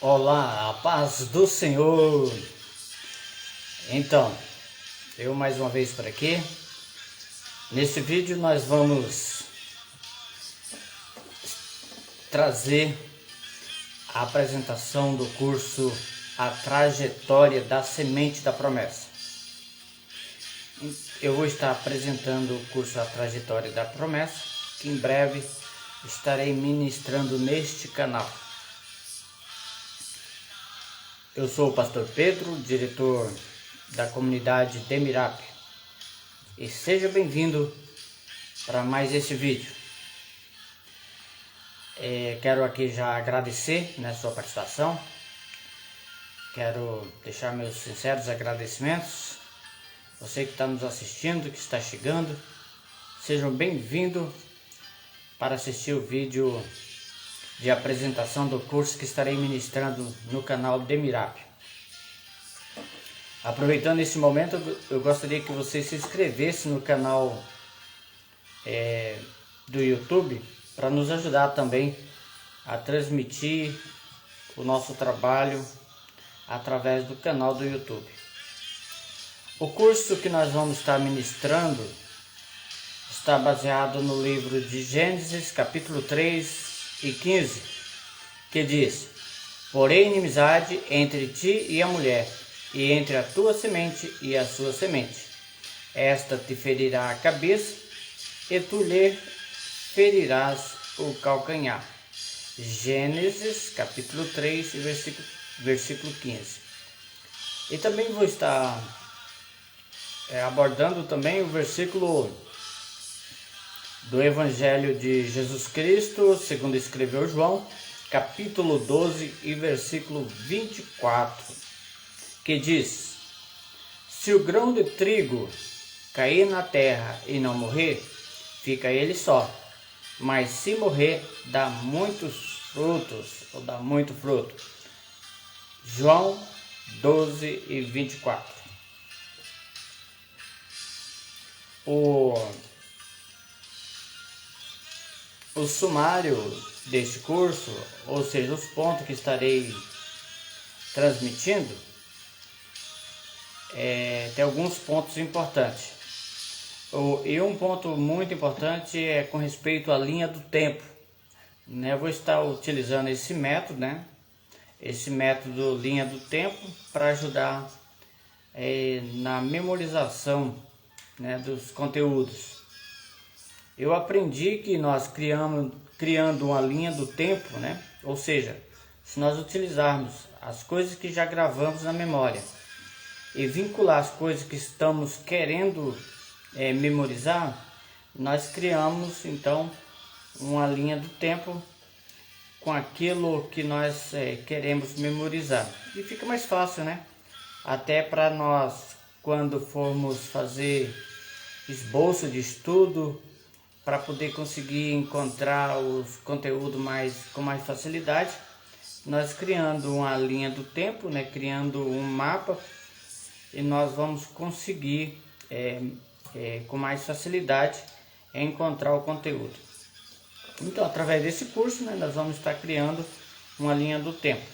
Olá, a paz do Senhor. Então, eu mais uma vez por aqui. Nesse vídeo nós vamos trazer a apresentação do curso A Trajetória da Semente da Promessa. Eu vou estar apresentando o curso A Trajetória da Promessa, que em breve estarei ministrando neste canal. Eu sou o pastor Pedro, diretor da comunidade Demirap, e seja bem-vindo para mais esse vídeo. Quero aqui já agradecer a sua participação, quero deixar meus sinceros agradecimentos. Você que está nos assistindo, que está chegando, sejam bem-vindos para assistir o vídeo de apresentação do curso que estarei ministrando no canal Demirap. Aproveitando esse momento, eu gostaria que você se inscrevesse no canal do YouTube para nos ajudar também a transmitir o nosso trabalho através do canal do YouTube. O curso que nós vamos estar ministrando está baseado no livro de Gênesis, capítulo 3 e 15, que diz: porém inimizade entre ti e a mulher, e entre a tua semente e a sua semente. Esta te ferirá a cabeça, e tu lhe ferirás o calcanhar. Gênesis, capítulo 3, versículo 15. E também vou estar abordando também o versículo do Evangelho de Jesus Cristo, segundo escreveu João, capítulo 12 e versículo 24, que diz: se o grão de trigo cair na terra e não morrer, fica ele só, mas se morrer, dá muitos frutos, ou dá muito fruto. João 12 e 24. O sumário deste curso, ou seja, os pontos que estarei transmitindo, tem alguns pontos importantes. E um ponto muito importante é com respeito à linha do tempo. Eu vou estar utilizando esse método, esse método linha do tempo, para ajudar na memorização dos conteúdos. Eu aprendi que nós criando uma linha do tempo, ou seja, se nós utilizarmos as coisas que já gravamos na memória e vincular as coisas que estamos querendo memorizar, nós criamos então uma linha do tempo com aquilo que nós queremos memorizar. E fica mais fácil, até para nós, quando formos fazer esboço de estudo, para poder conseguir encontrar os conteúdos com mais facilidade, nós criando uma linha do tempo, criando um mapa, e nós vamos conseguir com mais facilidade encontrar o conteúdo. Então, através desse curso, nós vamos estar criando uma linha do tempo,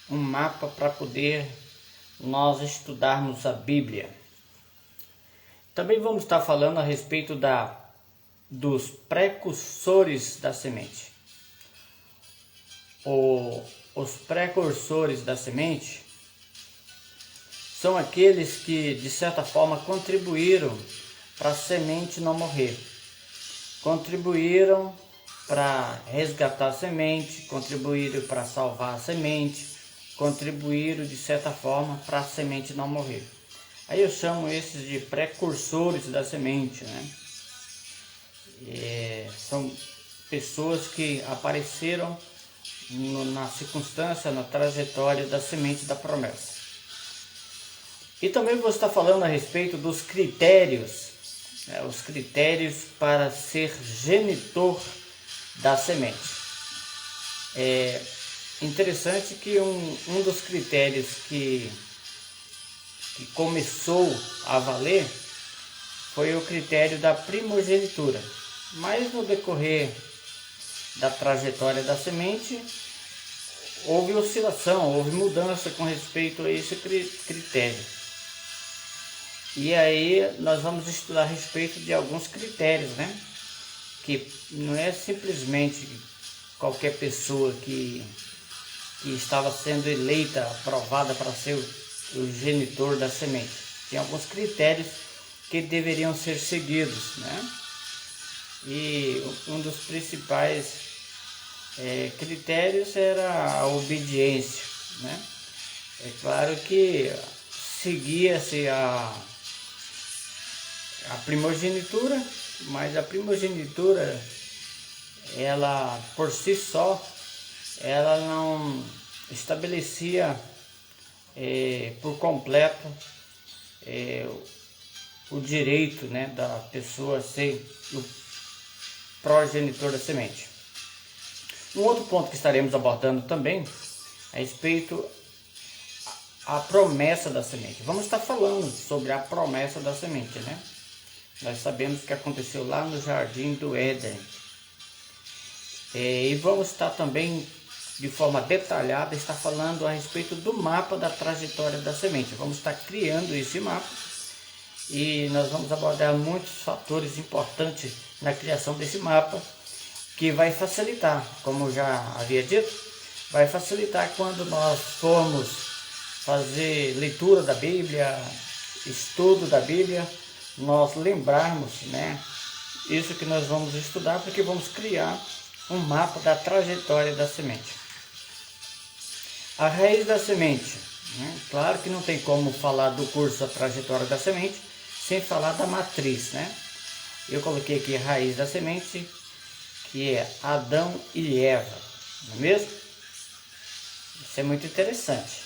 um mapa para poder nós estudarmos a Bíblia. Também vamos estar falando a respeito dos precursores da semente. Os precursores da semente são aqueles que, de certa forma, contribuíram para a semente não morrer. Contribuíram para resgatar a semente, contribuíram para salvar a semente, contribuíram, de certa forma, para a semente não morrer. Aí eu chamo esses de precursores da semente, são pessoas que apareceram na circunstância, na trajetória da semente da promessa. E também vou estar falando a respeito dos critérios, os critérios para ser genitor da semente. É interessante que um dos critérios que começou a valer foi o critério da primogenitura. Mas no decorrer da trajetória da semente, houve oscilação, houve mudança com respeito a esse critério. E aí nós vamos estudar a respeito de alguns critérios, né? Que não é simplesmente qualquer pessoa que estava sendo eleita, aprovada para ser o genitor da semente. Tem alguns critérios que deveriam ser seguidos, né? E um dos principais critérios era a obediência, né? É claro que seguia-se a primogenitura, mas a primogenitura, ela por si só, ela não estabelecia por completo o direito, né, da pessoa ser o progenitor da semente. Um outro ponto que estaremos abordando também a respeito a promessa da semente. Vamos estar falando sobre a promessa da semente, né? Nós sabemos que aconteceu lá no Jardim do Éden. E vamos estar também, de forma detalhada, estar falando a respeito do mapa da trajetória da semente. Vamos estar criando esse mapa e nós vamos abordar muitos fatores importantes na criação desse mapa, que vai facilitar, como já havia dito, vai facilitar quando nós formos fazer leitura da Bíblia, estudo da Bíblia, nós lembrarmos, né, isso que nós vamos estudar, porque vamos criar um mapa da trajetória da semente. A raiz da semente, né? Claro que não tem como falar do curso A Trajetória da Semente sem falar da matriz, né? Eu coloquei aqui a raiz da semente, que é Adão e Eva, não é mesmo? Isso é muito interessante.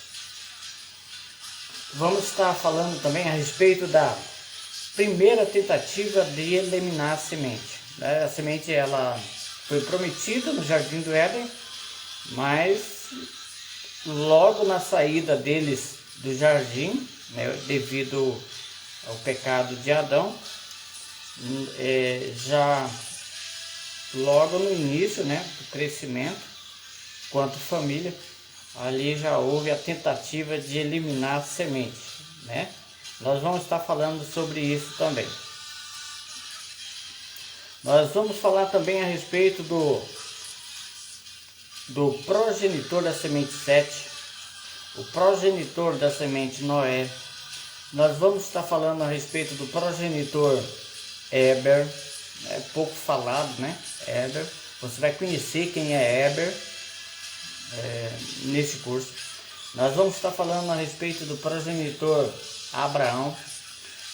Vamos estar falando também a respeito da primeira tentativa de eliminar a semente. A semente, ela foi prometida no Jardim do Éden, mas logo na saída deles do jardim, né, devido ao pecado de Adão, já logo no início, né, do crescimento, quanto família, ali já houve a tentativa de eliminar a semente, né? Nós vamos estar falando sobre isso também. Nós vamos falar também a respeito do progenitor da semente Sete, o progenitor da semente Noé. Nós vamos estar falando a respeito do progenitor Éber, é pouco falado, né? Éber. Você vai conhecer quem é Éber nesse curso. Nós vamos estar falando a respeito do progenitor Abraão,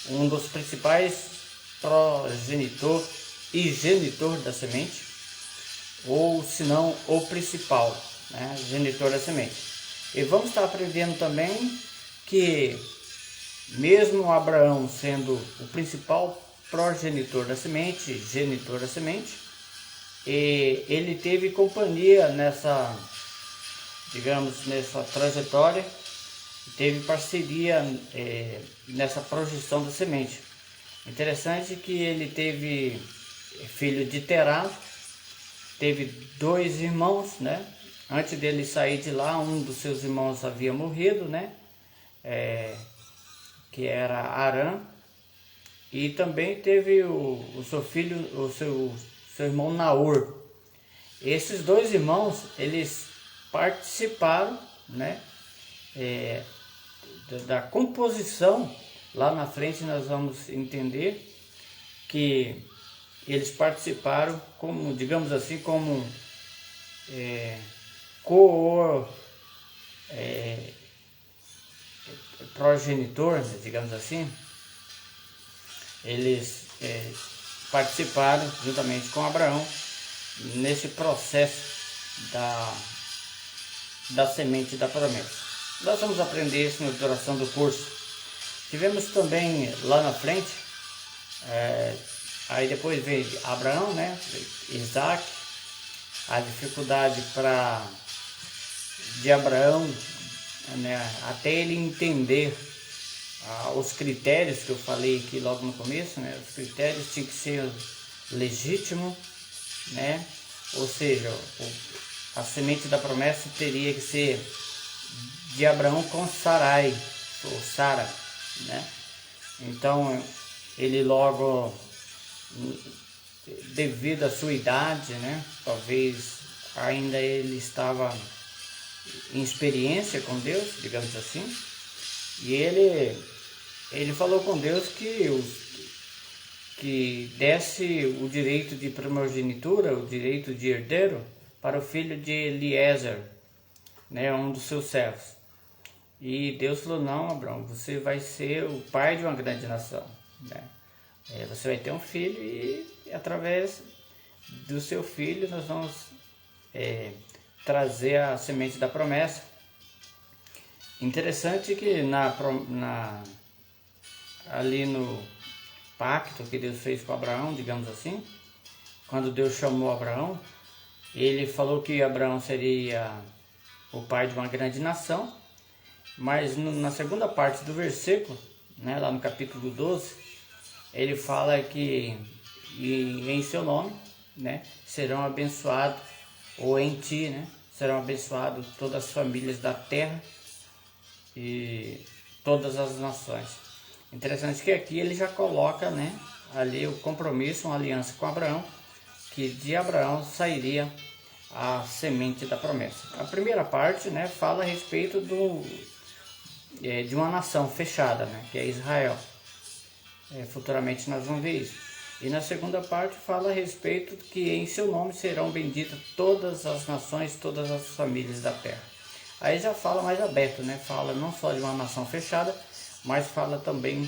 um dos principais progenitor e genitor da semente, ou se não o principal, né, genitor da semente. E vamos estar aprendendo também que mesmo Abraão sendo o principal progenitor da semente, genitor da semente, ele teve companhia nessa, digamos, nessa trajetória, teve parceria nessa projeção da semente. Interessante que ele teve filho de Terá, teve 2 irmãos, né? Antes dele sair de lá, um dos seus irmãos havia morrido, né? Que era Arã, e também teve o seu filho, o seu irmão Naor. Esses 2 irmãos, eles participaram, né, da composição. Lá na frente nós vamos entender que eles participaram como, digamos assim, como progenitor, né, digamos assim. Eles participaram juntamente com Abraão nesse processo da semente da promessa. Nós vamos aprender isso na duração do curso. Tivemos também lá na frente, aí depois veio Abraão, né, Isaac, a dificuldade de Abraão, né, até ele entender os critérios que eu falei aqui logo no começo, né, os critérios tinham que ser legítimo, né, ou seja, a semente da promessa teria que ser de Abraão com Sarai, ou Sara, né? Então, ele logo, devido à sua idade, né? Talvez ainda ele estava em experiência com Deus, digamos assim, e ele falou com Deus que desse o direito de primogenitura, o direito de herdeiro, para o filho de Eliezer, né, um dos seus servos. E Deus falou: não, Abraão, você vai ser o pai de uma grande nação, né? Você vai ter um filho e através do seu filho nós vamos trazer a semente da promessa. Interessante que ali no pacto que Deus fez com Abraão, digamos assim, quando Deus chamou Abraão, ele falou que Abraão seria o pai de uma grande nação, mas na segunda parte do versículo, né, lá no capítulo 12, ele fala que em seu nome, né, serão abençoados, ou em ti, né, serão abençoados todas as famílias da terra e todas as nações. Interessante que aqui ele já coloca, né, ali o compromisso, uma aliança com Abraão, que de Abraão sairia a semente da promessa. A primeira parte, né, fala a respeito de uma nação fechada, né, que é Israel. Futuramente nós vamos ver isso. E na segunda parte fala a respeito que em seu nome serão benditas todas as nações, todas as famílias da terra. Aí já fala mais aberto, né? Fala não só de uma nação fechada, mas fala também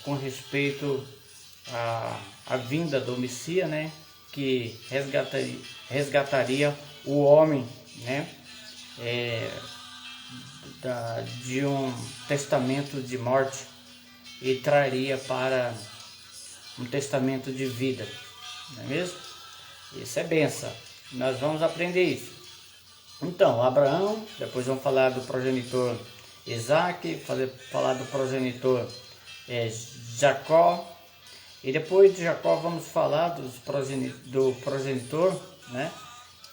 com respeito à vinda do Messias, né? Que resgataria o homem, né? De um testamento de morte e traria para um testamento de vida, não é mesmo? Isso é bênção. Nós vamos aprender isso. Então, Abraão, depois vamos falar do progenitor Isaac, falar do progenitor Jacó, e depois de Jacó vamos falar do progenitor, né,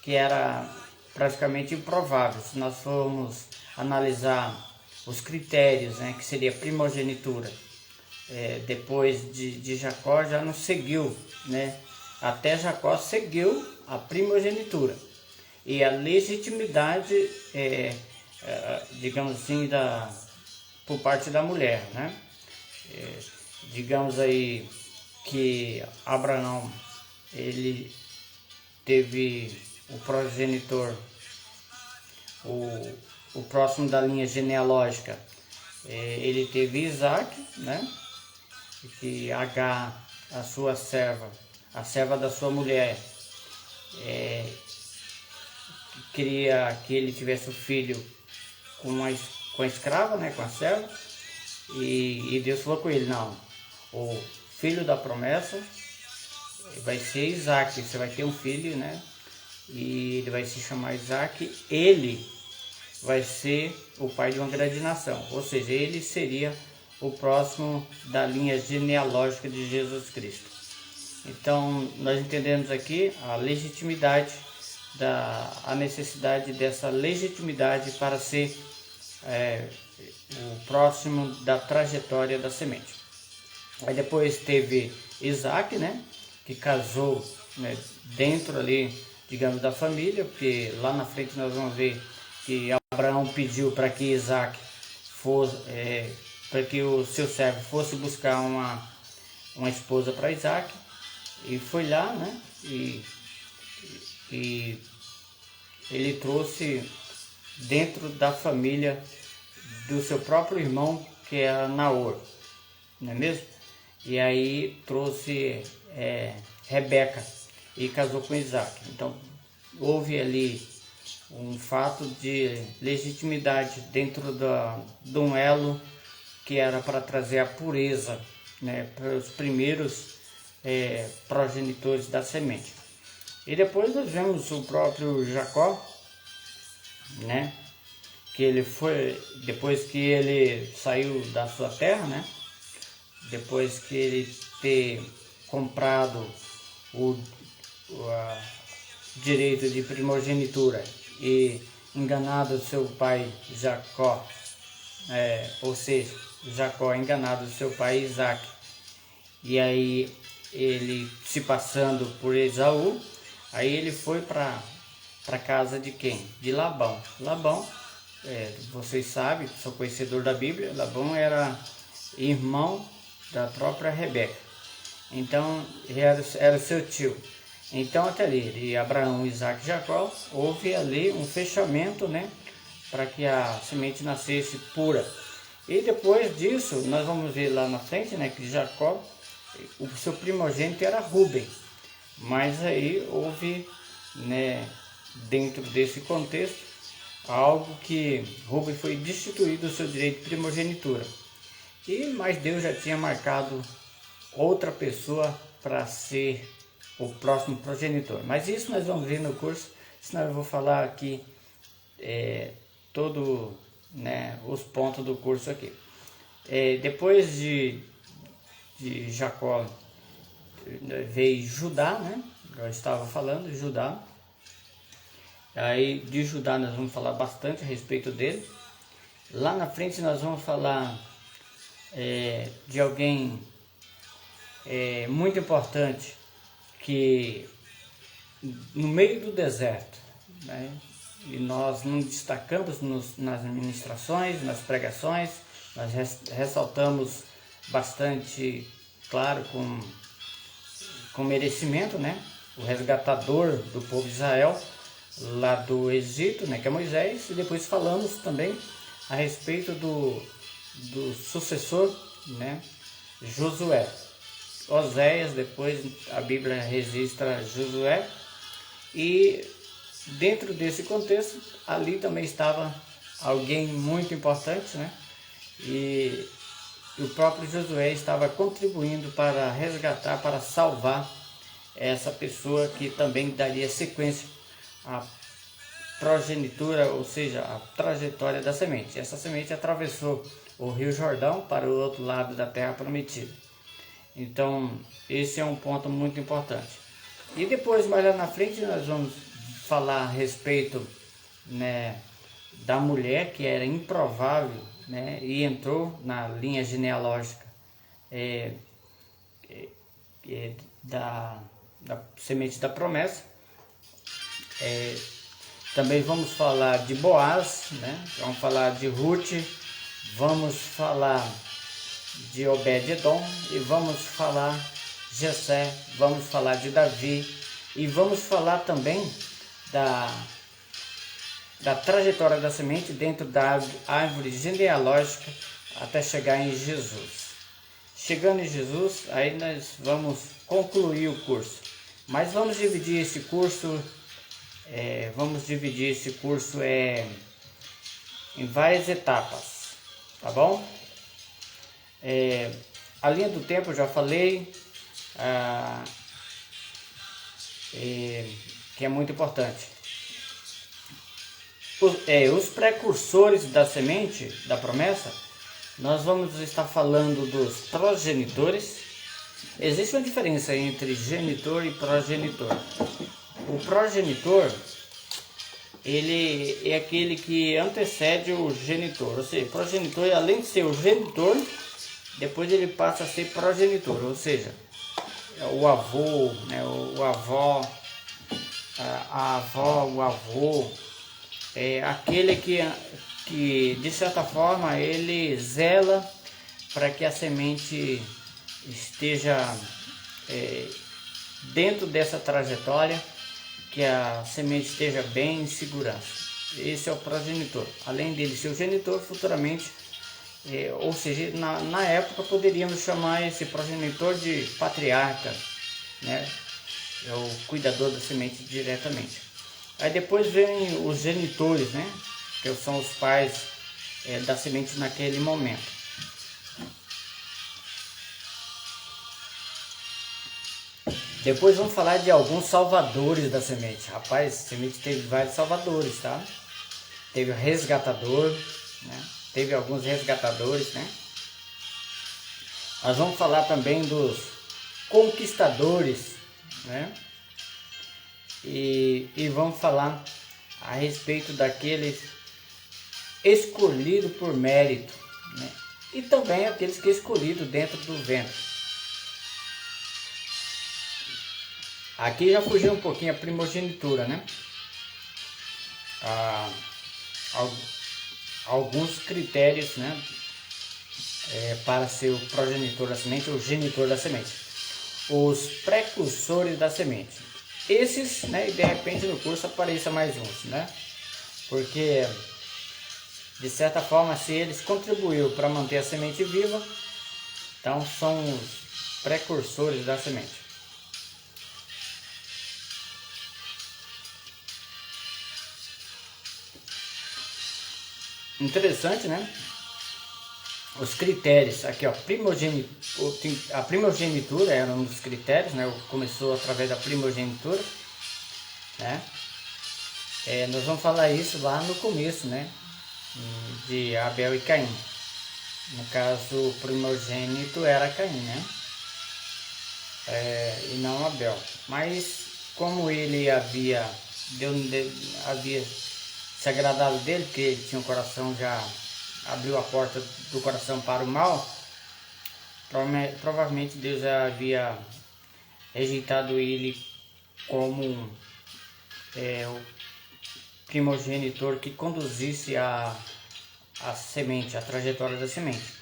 que era praticamente improvável. Se nós formos analisar os critérios, né, que seria primogenitura, depois de Jacó já não seguiu, né, até Jacó seguiu a primogenitura. E a legitimidade, digamos assim, por parte da mulher, né? Digamos aí que Abraão, ele teve o progenitor, o próximo da linha genealógica, ele teve Isaac, né? Que Agar, a sua serva, a serva da sua mulher, queria que ele tivesse o filho com a escrava, né, com a serva, e Deus falou com ele: não, o filho da promessa vai ser Isaac, você vai ter um filho, né, e ele vai se chamar Isaac, ele vai ser o pai de uma grande nação, ou seja, ele seria o próximo da linha genealógica de Jesus Cristo. Então, nós entendemos aqui a legitimidade, a necessidade dessa legitimidade para ser o próximo da trajetória da semente. Aí depois teve Isaac, né, que casou, né, dentro ali, digamos, da família, porque lá na frente nós vamos ver que Abraão pediu para que Isaac fosse, para que o seu servo fosse buscar uma esposa para Isaac, e foi lá, né, e ele trouxe dentro da família do seu próprio irmão, que era Naor, não é mesmo? E aí trouxe Rebeca e casou com Isaac. Então houve ali um fato de legitimidade dentro de um elo que era para trazer a pureza, né, para os primeiros progenitores da semente. E depois nós vemos o próprio Jacó, né, que ele foi, depois que ele saiu da sua terra, né, depois que ele ter comprado direito de primogenitura e enganado seu pai Jacó, ou seja, Jacó enganado seu pai Isaac, e aí ele se passando por Esaú, aí ele foi para casa de quem? De Labão. Labão, vocês sabem, sou conhecedor da Bíblia, Labão era irmão da própria Rebeca, então era seu tio. Então até ali, de Abraão, Isaac e Jacó, houve ali um fechamento, né, para que a semente nascesse pura. E depois disso, nós vamos ver lá na frente, né, que Jacó, o seu primogênito era Rúben. Mas aí houve, né, dentro desse contexto, algo que Rúben foi destituído do seu direito de primogenitura. Mas Deus já tinha marcado outra pessoa para ser o próximo progenitor. Mas isso nós vamos ver no curso, senão eu vou falar aqui todo, né, os pontos do curso aqui. Depois de Jacó veio Judá, né? Eu estava falando Judá. Aí de Judá nós vamos falar bastante a respeito dele. Lá na frente nós vamos falar de alguém muito importante que no meio do deserto, né? E nós não destacamos nas ministrações, nas pregações, nós ressaltamos bastante, claro, com merecimento, né? O resgatador do povo de Israel lá do Egito, né? Que é Moisés, e depois falamos também a respeito do sucessor, né? Josué. Oséias, depois a Bíblia registra Josué, e dentro desse contexto, ali também estava alguém muito importante, né? E o próprio Josué estava contribuindo para resgatar, para salvar essa pessoa que também daria sequência à progenitura, ou seja, a trajetória da semente. Essa semente atravessou o Rio Jordão para o outro lado da Terra Prometida. Então, esse é um ponto muito importante. E depois, mais lá na frente, nós vamos falar a respeito, né, da mulher que era improvável, né, e entrou na linha genealógica da semente da promessa. Também vamos falar de Boaz, né, vamos falar de Ruth, vamos falar de Obed-edom, e vamos falar de Jessé, vamos falar de Davi, e vamos falar também da trajetória da semente dentro da árvore genealógica até chegar em Jesus. Chegando em Jesus, aí nós vamos concluir o curso. Mas vamos dividir esse curso, em várias etapas, tá bom? A linha do tempo eu já falei, que é muito importante. Os precursores da semente, da promessa, nós vamos estar falando dos progenitores. Existe uma diferença entre genitor e progenitor. O progenitor, ele é aquele que antecede o genitor, ou seja, progenitor, além de ser o genitor, depois ele passa a ser progenitor, ou seja, o avô, né, a avó, o avô, aquele que de certa forma ele zela para que a semente esteja dentro dessa trajetória, que a semente esteja bem em segurança. Esse é o progenitor. Além dele ser o genitor, futuramente, ou seja, na época poderíamos chamar esse progenitor de patriarca, né? É o cuidador da semente diretamente. Aí depois vem os genitores, né? Que são os pais da semente naquele momento. Depois vamos falar de alguns salvadores da semente. Rapaz, a semente teve vários salvadores, tá? Teve o resgatador, né? Teve alguns resgatadores, né? Nós vamos falar também dos conquistadores, né? e vamos falar a respeito daqueles escolhidos por mérito, né? E também aqueles que é escolhido dentro do ventre. Aqui já fugiu um pouquinho a primogenitura, né? Alguns critérios, né? Para ser o progenitor da semente ou genitor da semente. Os precursores da semente. Esses, né? E de repente no curso apareça mais uns, né? Porque de certa forma, se eles contribuíram para manter a semente viva, então são os precursores da semente. Interessante, né? Os critérios, aqui ó, a primogenitura era um dos critérios, né? Começou através da primogenitura, né? Nós vamos falar isso lá no começo, né? De Abel e Caim. No caso, o primogênito era Caim, né? E não Abel. Mas como ele havia se agradado dele, porque ele tinha um coração, já abriu a porta do coração para o mal, provavelmente Deus já havia rejeitado ele como o primogenitor que conduzisse a semente, a trajetória da semente.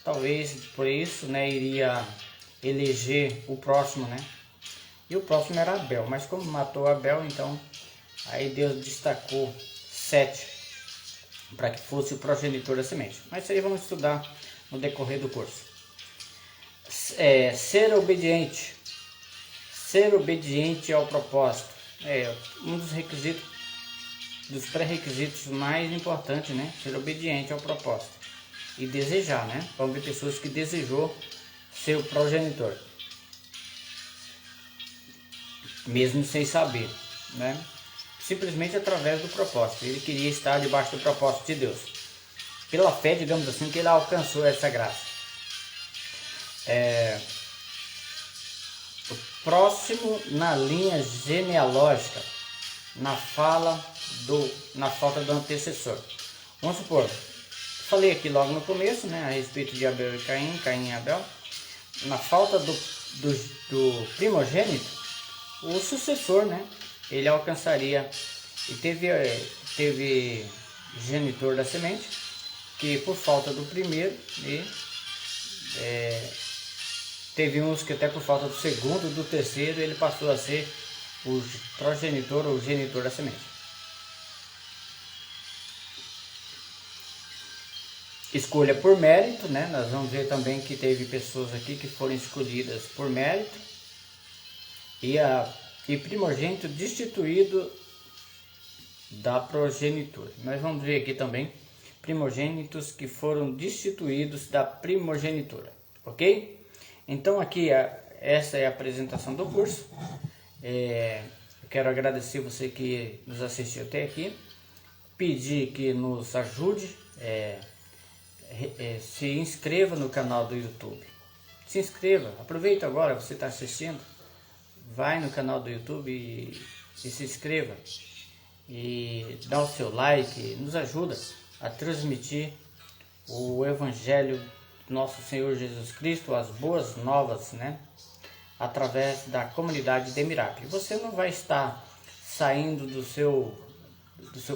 Talvez por isso, né, iria eleger o próximo, né? E o próximo era Abel, mas como matou Abel, então aí Deus destacou Sete para que fosse o progenitor da semente. Mas isso aí vamos estudar no decorrer do curso. Ser obediente. Ser obediente ao propósito. Um dos requisitos, dos pré-requisitos mais importantes, né? Ser obediente ao propósito. E desejar, né? Vamos ver pessoas que desejou ser o progenitor. Mesmo sem saber, né? Simplesmente através do propósito. Ele queria estar debaixo do propósito de Deus. Pela fé, digamos assim, que ele alcançou essa graça. O próximo na linha genealógica, na falta do antecessor. Vamos supor, falei aqui logo no começo, né, a respeito de Abel e Caim, Caim e Abel. Na falta do primogênito, o sucessor, né, ele alcançaria, e teve genitor da semente, que por falta do primeiro, teve uns que até por falta do segundo, do terceiro, ele passou a ser o progenitor ou genitor da semente. Escolha por mérito, né? Nós vamos ver também que teve pessoas aqui que foram escolhidas por mérito. E primogênito destituído da progenitura. Nós vamos ver aqui também primogênitos que foram destituídos da primogenitura, ok? Então aqui essa é a apresentação do curso. Eu quero agradecer você que nos assistiu até aqui, pedir que nos ajude, se inscreva no canal do YouTube. Se inscreva, aproveita agora, você está assistindo, vai no canal do YouTube e se inscreva e dá o seu like, nos ajuda a transmitir o Evangelho do nosso Senhor Jesus Cristo, as boas novas, né? Através da comunidade Demirap. Você não vai estar saindo do seu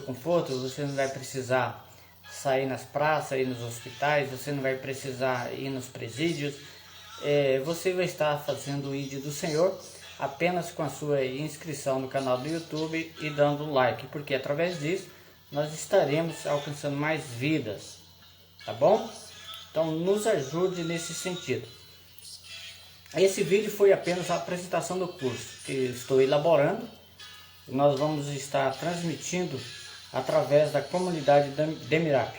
conforto, você não vai precisar sair nas praças, ir nos hospitais, você não vai precisar ir nos presídios, você vai estar fazendo o ID do Senhor apenas com a sua inscrição no canal do YouTube e dando um like, porque através disso nós estaremos alcançando mais vidas, tá bom? Então nos ajude nesse sentido. Esse vídeo foi apenas a apresentação do curso que estou elaborando. Nós vamos estar transmitindo através da comunidade Demirap.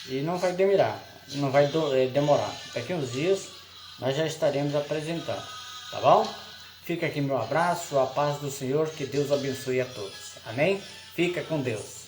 E não vai demorar. Daqui uns dias nós já estaremos apresentando, tá bom? Fica aqui meu abraço, a paz do Senhor, que Deus abençoe a todos. Amém? Fica com Deus.